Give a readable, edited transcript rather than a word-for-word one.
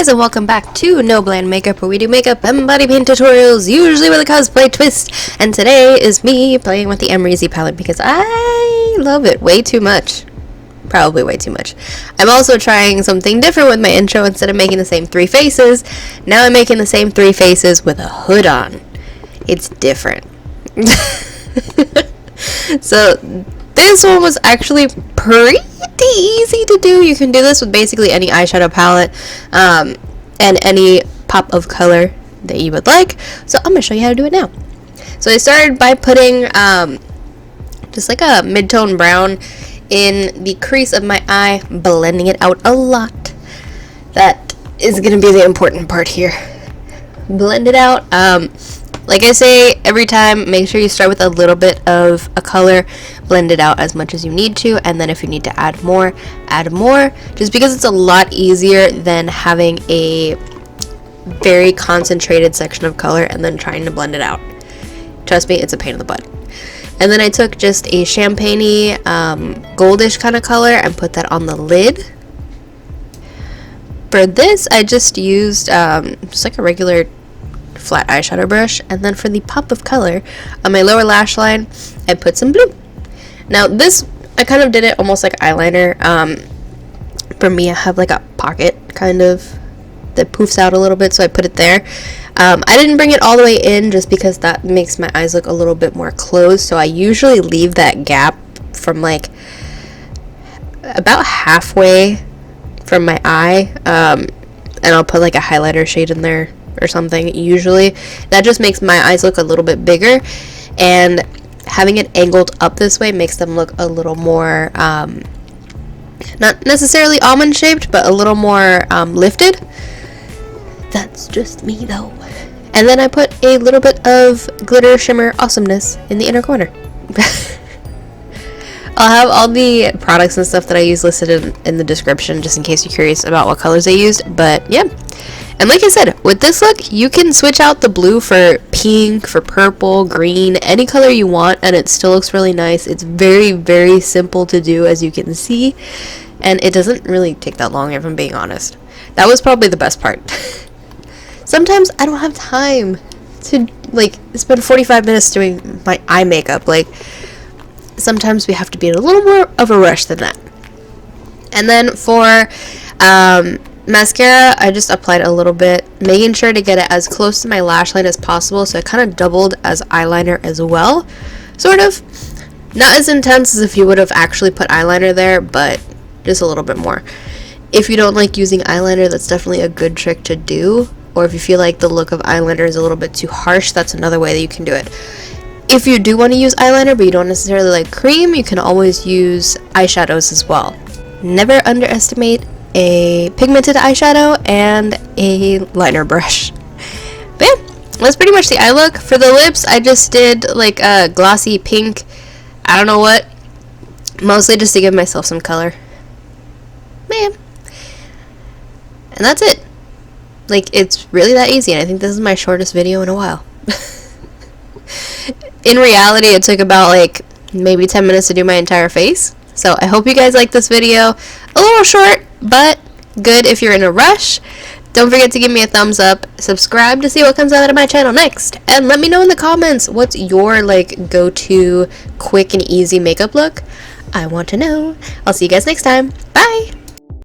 guys, and welcome back to NoBlandMakeup, where we do makeup and body paint tutorials, usually with a cosplay twist. And today is me playing with the Amrezy palette because I love it way too much. Probably way too much. I'm also trying something different with my intro. Instead of making the same three faces, now I'm making the same three faces with a hood on. It's different. So this one was actually pretty easy to do. You can do this with basically any eyeshadow palette and any pop of color that you would like. So I'm gonna show you how to do it now. So I started by putting just like a mid-tone brown in the crease of my eye, blending it out a lot. That is gonna be the important part here. Blend it out. Like I say every time, make sure you start with a little bit of a color, blend it out as much as you need to, and then if you need to add more, just because it's a lot easier than having a very concentrated section of color and then trying to blend it out. Trust me, it's a pain in the butt. And then I took just a champagne-y, goldish kind of color and put that on the lid. For this, I just used just like a regular flat eyeshadow brush, and then for the pop of color on my lower lash line, I put some blue. Now this, I kind of did it almost like eyeliner. For me, I have like a pocket kind of that poofs out a little bit, so I put it there. I didn't bring it all the way in just because that makes my eyes look a little bit more closed, so I usually leave that gap from like about halfway from my eye, and I'll put like a highlighter shade in there or something. Usually that just makes my eyes look a little bit bigger, and having it angled up this way makes them look a little more not necessarily almond shaped, but a little more lifted. That's just me though. And then I put a little bit of glitter shimmer awesomeness in the inner corner. I'll have all the products and stuff that I use listed in the description, just in case you're curious about what colors I used. But yeah, and like I said, with this look, you can switch out the blue for pink, for purple, green, any color you want, and it still looks really nice. It's very, very simple to do, as you can see, and it doesn't really take that long, if I'm being honest. That was probably the best part. Sometimes I don't have time to like spend 45 minutes doing my eye makeup. Like, sometimes we have to be in a little more of a rush than that. And then for mascara, I just applied a little bit, making sure to get it as close to my lash line as possible, so it kind of doubled as eyeliner as well, sort of. Not as intense as if you would have actually put eyeliner there, but just a little bit more. If you don't like using eyeliner, that's definitely a good trick to do, or if you feel like the look of eyeliner is a little bit too harsh, that's another way that you can do it. If you do want to use eyeliner but you don't necessarily like cream, you can always use eyeshadows as well. Never underestimate a pigmented eyeshadow and a liner brush. But yeah, that's pretty much the eye look. For the lips, I just did like a glossy pink, I don't know what, mostly just to give myself some color. Man. And that's it. Like, it's really that easy, and I think this is my shortest video in a while. In reality, it took about like maybe 10 minutes to do my entire face. So I hope you guys like this video. A little short, but good if you're in a rush. Don't forget to give me a thumbs up, subscribe to see what comes out of my channel next, and let me know in the comments what's your like go-to quick and easy makeup look. I want to know. I'll see you guys next time. Bye!